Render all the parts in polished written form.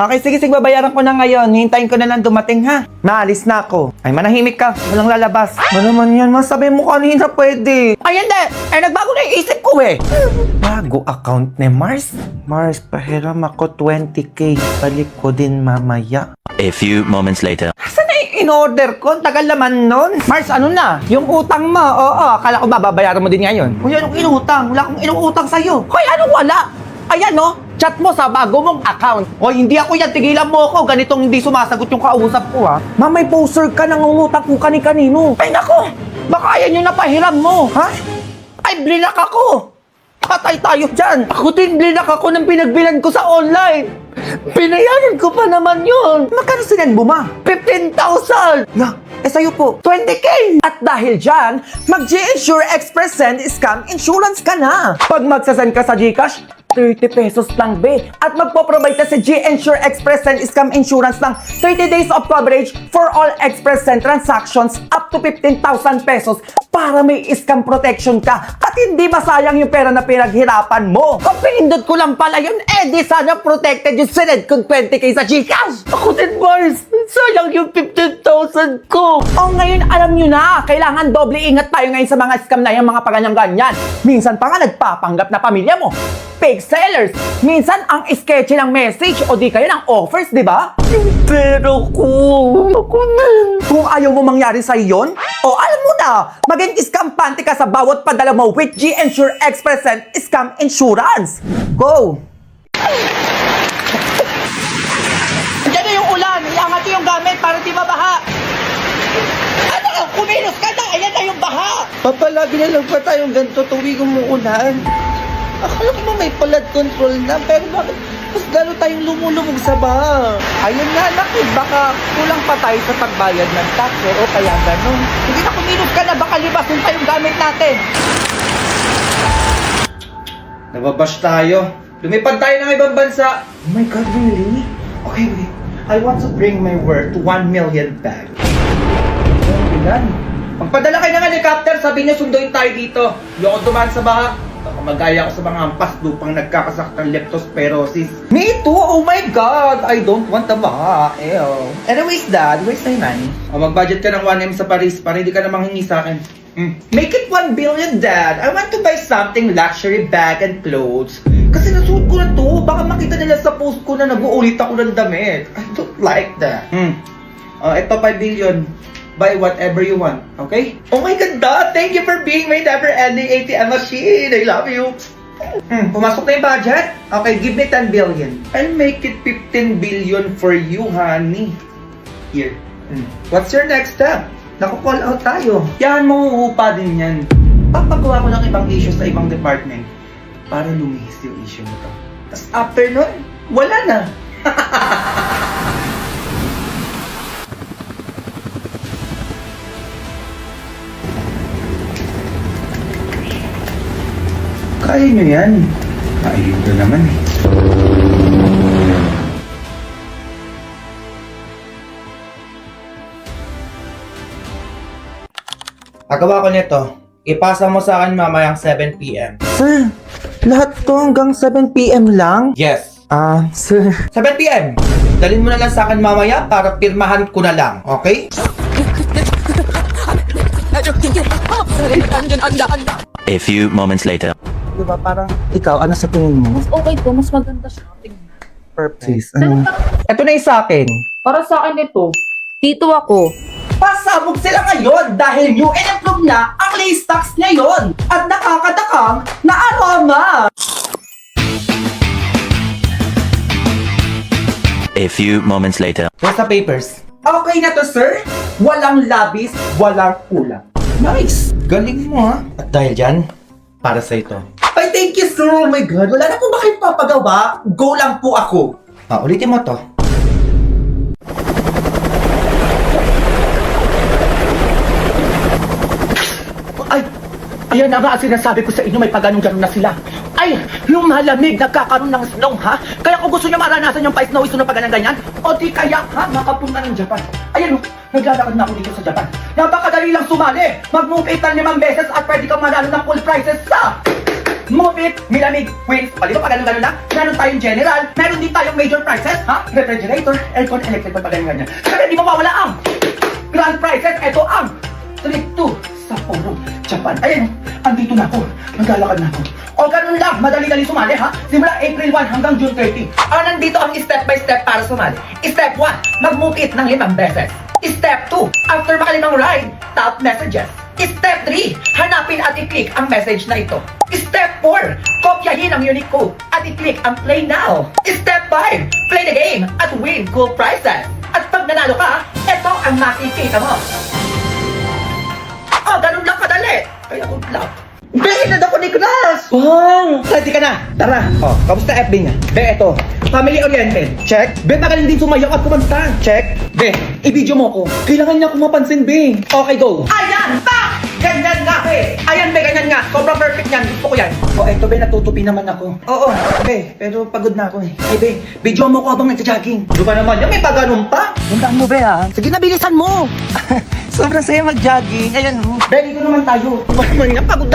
Okay, sige, babayaran ko na ngayon. Hintayin ko na lang dumating, ha? Maalis na ako. Ay, manahimik ka. Walang lalabas. Ano naman yan? Masabi mo kanina pwede. Ay, hindi. Ay, nagbago na yung isip ko, eh. Bago account ni Mars. Mars, pahiram ako 20K. Balik ko din mamaya. A few moments later. Saan na yung in-order ko? Tagal naman nun. Mars, ano na? Yung utang mo. Oo, akala ko babayaran mo din ngayon. Kuya, anong inutang? Wala akong inutang sa'yo. Hoy, anong wala? Ayan, no? Chat mo sa bago mong account. Hoy, hindi ako yan. Tigilan mo ako. Ganitong hindi sumasagot yung kausap ko, ha? Mamay poser ka nang umutang kung kani-kanino. Ay, nako! Baka ayan yung napahiram mo, ha? Ay, blinak ako! Patay tayo dyan! Ako din blinak ako ng pinagbilan ko sa online! Pinayaran ko pa naman yun! Magkano sinend mo, ma? 15,000! Na, sa'yo po, 20K! At dahil dyan, mag-G-Insure Express Send Scam Insurance ka na! Pag magsasend ka sa GCash, 30 pesos lang, be. At magpo-provide ka sa G-Insure Express Send Scam Insurance ng 30 days of coverage for all Express Send transactions up to 15,000 pesos para may scam protection ka at hindi masayang yung pera na pinaghirapan mo. Kung pinindot ko lang pala yun, di sana protected yung sined kong 20K sa GCash. Ako din, Mars. Sayang yung 15,000 ko. Ngayon alam nyo na, kailangan doble ingat tayo ngayon sa mga scam na yung mga paganyan-ganyan. Minsan pa nga nagpapanggap na pamilya mo. Fake sellers. Minsan ang sketchy ng message o di kaya ng offers, di ba? Yung pera ko. Ako na. Kung ayaw mo mangyari sa'yo yun, alam mo na, maging iskampante ka sa bawat padala mo with G-Insure Express Send Scam Insurance. Go! Diyan na yung ulan. Iangat yung gamit para di mabaha. Ano? Kumilos ka na. Ayan na yung baha. Papalagi na lang pa tayong ganito tuwing umuulan. Akala ko may flood control na, pero bakit mas lalo tayong lumulubog sa baha? Ayun nga, baka kulang pa tayo sa pagbayad ng tax, o kaya ganun. Hindi na kumilos ka na, baka libasin pa yung gamit natin. Nababash tayo. Lumipad tayo ng ibang bansa. Oh my God, really? Okay, wait. I want to bring my work to 1 million back. Ilan? Magpadala kayo ng helicopter, sabi niya sunduin tayo dito. Hindi ako dumaan sa baha. Baka magaya ko sa mga ampas lupang nagkakasaktan leptospirosis. Me too! Oh my God! I don't want the baha. Ew. Anyways, Dad, where's my money? Mag-budget ka ng 1M sa Paris para hindi ka na manghingi sa akin. Make it 1 billion, Dad. I want to buy something luxury bag and clothes. Kasi nasuot ko na to. Baka makita nila sa post ko na nag-uulit ako ng damit. I don't like that. Ito 5 billion. Buy whatever you want, okay? Oh my God, Dad! Thank you for being my never-ending ATM machine! I love you! Pumasok na yung budget? Okay, give me 10 billion. I'll make it 15 billion for you, honey. Here. What's your next step? Naku-call out tayo. Yan, mauupa din yan. Papagawa ko ng ibang issues sa ibang department para lumihis yung issue nito. Tapos after nun, wala na. Kaya nyo yan. Ayun na naman eh. Pagawa ko nito. Ipasa mo sa akin mamayang 7 PM. Sir, lahat to hanggang 7 PM lang? Yes. Sir. 7 PM. Dalhin mo na lang sa akin mamaya para pirmahan ko na lang, okay? A few moments later. Diba parang ikaw, ano sa tingin mo? Mas okay to, mas maganda siya. Perfect. Ito na yung sa akin. Para sa akin ito, dito ako. Pasabog sila ngayon dahil new and improved na ang Lay's stocks ngayon at nakakatakam na aroma. A few moments later. What's the papers? Okay na to, sir. Walang labis, walang kulang. Nice. Galing mo, ha? At dahil dyan, para sa ito. Ay, thank you, sir. Oh my God. Wala na po ba kayo papagawa? Go lang po ako. Ulitin mo to. Ay, ayan na nga ang sinasabi ko sa inyo, may pagganong-ganon na sila. Ay, lumalamig, nagkakaroon ng snow, ha? Kaya kung gusto niyo maranasan yung pa-snowy snow pag ganyan, o di kaya, ha, makapunta ng Japan. Ayan, naglalakad na ako dito sa Japan. Napakadali lang sumali. Mag-move 8 ng 5 beses at pwede kang manalo ng full prices sa Mobit, Milamig, Wings. O, di ba pa ganun lang? Meron tayong general, meron din tayong major prices, ha? Refrigerator, aircon, electric fan, pa ganyan. Kaya di mo mawala ang grand prices. Ito ang trip to Sapporo, Japan. Ayan, andito na ako. Maglalakad na ako. O ganun lang, madali-dali sumali, ha? Simula April 1 hanggang June 30. Nandito ang step by step para sumali. Step 1, magmukit ng 5 beses. Step 2, after makalimang ride, top messages. Step 3, hanapin at i-click ang message na ito. Step 4, kopyahin ang unique code at i-click ang play now. Step 5, play the game at win cool prizes. At pag nanalo ka, ito ang makikita mo. Oh, ganun lang kadali. Kaya good luck. Be, ako ni Crush! Wow! Ready ka na? Tara! Oh, kamusta FB niya? Be, eto. Family oriented. Check. Be, magaling din sumayaw at kumanta. Check. Be, i-video mo ko. Kailangan niya akong mapansin, Be. Okay, go. Ayan! Pa! Ganyan nga, Be. Ayan, Be, ganyan nga. Sobrang perfect niyan. Gusto ko yan. Oh, eto, Be, natutupi naman ako. Oo, Be, pero pagod na ako eh. Ay, Be, video mo ko habang nagja-jogging. Ano ba naman yan? May paganon pa. Tandaan mo, Be, ha? Sige, nabilisan mo. Sobrang saya mag-jogging. Ayan, oh. Be, dito naman tayo.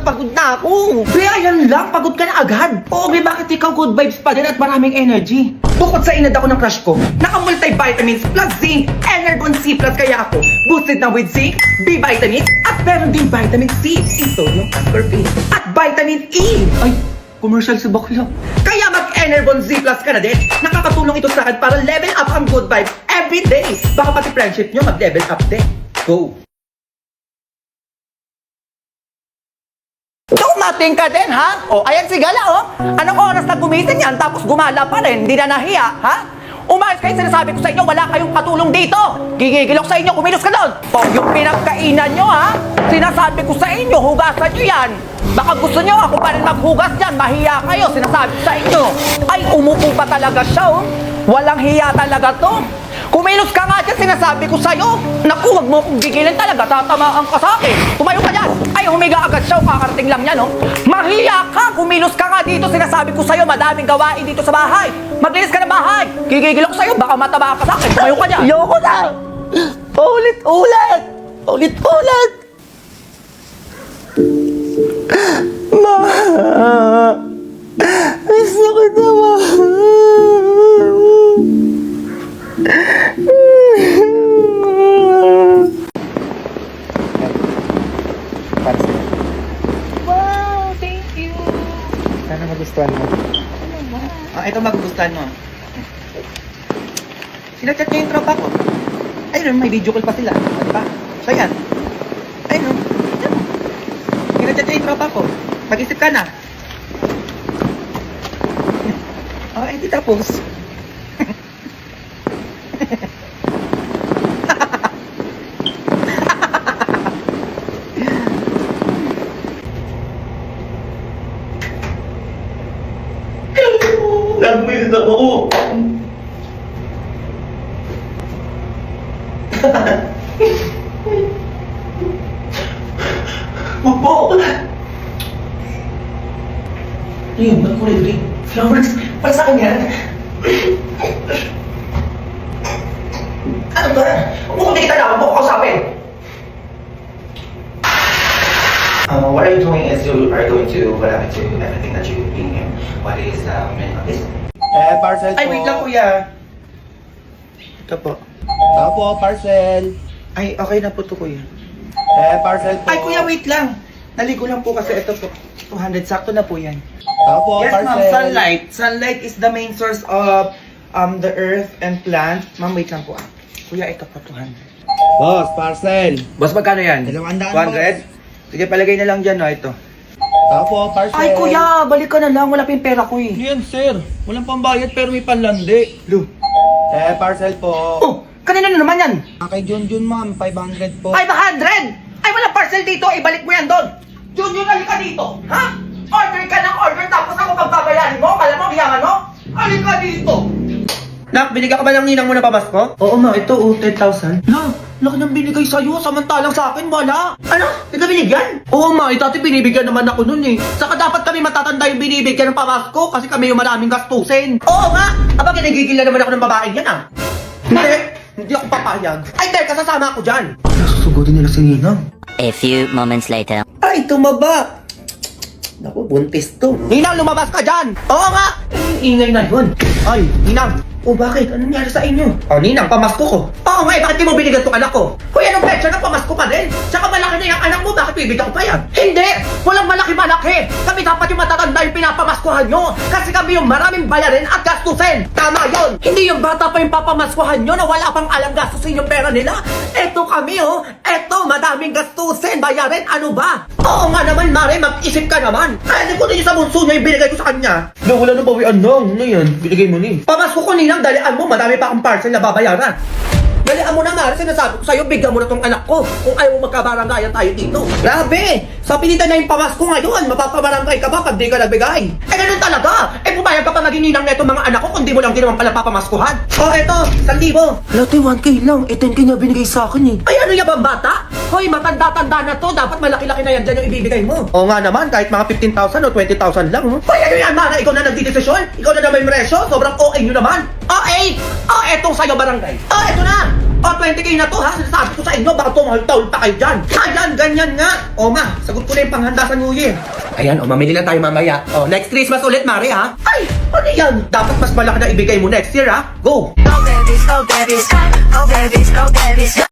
Pagod na ako. Be, ayan lang. Pagod ka na agad. Oo, Be, bakit ikaw good vibes pa din at maraming energy? Bukod sa inad ako ng crush ko, naka-multivitamins plus zinc, Energon C plus kaya ako. Boosted na with zinc, B vitamins, at meron din vitamin C, sodium ascorbate, at vitamin E. Ay, commercial si Bakla. Kaya mag-Energon Z plus ka na din. Nakakatulong ito sa akin para level up ang good vibes every day. Baka pati friendship nyo mag-level up din. Go! Dumating ka din, ha? O, ayan si Gala, oh. Anong oras na gumising yan, tapos gumala pa rin, hindi na nahiya, ha? Umayos kayo, sinasabi ko sa inyo, wala kayong katulong dito. Gigigilok sa inyo, kumilos ka doon. O, yung pinagkainan nyo, ha? Sinasabi ko sa inyo, hugasan nyo yan. Baka gusto nyo ako pa rin maghugas dyan, mahiya kayo, sinasabi ko sa inyo. Ay, umupo pa talaga siya, oh. Walang hiya talaga to. Kumilos ka nga dyan, sinasabi ko sa'yo. Naku, wag mo kong gigilin talaga, tatamaan ka sa akin. Tumayo ka dyan. Ay, humiga agad siya, kakarating lang yan, oh. Mahiya ka, kumilos ka nga dito, sinasabi ko sa'yo, madaming gawain dito sa bahay. Maglinis ka ng bahay. Gigigil ako sa'yo, baka mataba ka sa akin. Tumayo ka dyan. Ayoko na. Ulit-ulit. Ulit-ulit. Ma. Gusto ko na, ma. Wow, thank you. Sana magustuhan mo. Ito magugustuhan mo. Sinachat niya yung tropa ko. Ayun, may video call pa sila. Diba? So yan. Ayun. Sinachat niya yung tropa ko. Mag-isip ka na. Di tapos. Nagmilis ako. Wag po. Ayun, ba't kulay green? Flowers, para sa kanya. Ano ba? Kung nakita na ako, huwag ko kausapin. What are you doing is you are going to whatever to everything that you bring in. What is meant of this? Parcel po. Ay, wait lang kuya. Ito po. Opo, parcel. Ay, okay na po to kuya. Parcel po. Ay kuya, wait lang. Naligo lang po kasi ito po. 200, sakto na po yan. Opo, Yes parcel. ma'am, sunlight. Sunlight is the main source of the earth and plant. Ma'am, wait lang po ah. Kuya, ito po 200. Boss, parcel. Boss, magkano yan? 200, 200? Sige, palagay na lang dyan, no, ito. Opo, parcel. Ay, kuya, balik ka na lang. Wala pa yung pera ko eh. Yan, sir. Walang pambayad pero may panlandi. Lu. Parcel po. Oh, kanina na naman yan. Kay Junjun, ma'am. 500 po. 500! Ay, wala parcel dito. Ibalik mo yan doon. Junior, halika dito. Ha? Order ka ng order tapos ako pagbabayarin mo. Kala mo, hiyangan mo? Halika dito. Nak, binigyan ka ba ng ninang mo na pamasko? Oo ma, ito 10,000. La, laki ng binigay sa'yo, samantalang sa akin wala. Ano? Hindi ka binigyan? Oo ma, dati binibigyan naman ako nun eh. Saka dapat kami matatanda yung binibigyan ng pamasko kasi kami yung maraming gastusin. Oo nga! Aba, ginigigil na naman ako ng babaeng yan ah. Hindi ako papayag. Ay, teka, sasama ako dyan. Nasusugodin nila si Ninang. A few moments later. Ay, tumaba. Naku, buntis to. Ninang, lumabas ka dyan! Oo nga! Ingay na yun. Ay, Ninang. O bakit? Anong nangyari sa inyo? O Ninang, pamasko ko. Oo nga, bakit di mo binigyan tong anak ko? Kuya, anong petsa na pamasko pa rin? Tsaka malaki na yung anak mo, bakit bibigyan ko pa yan? Hindi! Walang malaki-malaki! Kami dapat yung matatanda yung pinapamaskuhan nyo! Kasi kami yung maraming bayarin at gastusin! Tama yon! Hindi yung bata pa yung papamaskuhan nyo na wala pang alam gastusin yung pera nila! Eto kami oh! Eto, madaming gastusin, bayarin, ano ba? Oo nga naman, Mare, mag-isip ka naman! Kaya ko din sa bunso niya yung binigay ko sa kanya! Na wala nang bawian lang, ano yan? Binigay mo ni. Pamasko ko Ninang, dalian mo, madami pa akong parcel na babayaran! Dalian mo na nga, sinasabi ko sa'yo, bigyan mo na tong anak ko kung ayaw mo magkabaranggayan tayo dito. Grabe! Sa pilitan na yung pamasko ngayon, mapapabarangay ka ba pag di ka nagbigay? Eh ganun talaga! Eh pumayag ka pa naging ninang na itong mga anak ko kung di mo lang din naman pala papamaskuhan. O eto, 1,000. Lati, 1K lang. Eh 10K niya binigay sa akin eh. Ay ano yan bang bata? Hoy, matanda-tanda na to. Dapat malaki-laki na yan dyan yung ibibigay mo. Oo nga naman, kahit mga 15,000 o 20,000 lang. Hoy, ano yan, Mana? Ikaw na nagdidesisyon? Ikaw na naman yung resyo? Sobrang OA nyo naman. OA! O, etong sa'yo barangay. O, eto na! O, 20K na to ha, sinasabi ko sa inyo, baka tumahol-tahol pa kayo dyan. Ayan, ganyan nga. O ma, sagot ko na yung panghanda sa New Year. Ayan, o, mamili lang tayo mamaya. O, next Christmas ulit, Mari ha. Ay, ano yan? Dapat mas malaki na ibigay mo next year ha. Go! Go babies, go babies, go babies, go babies.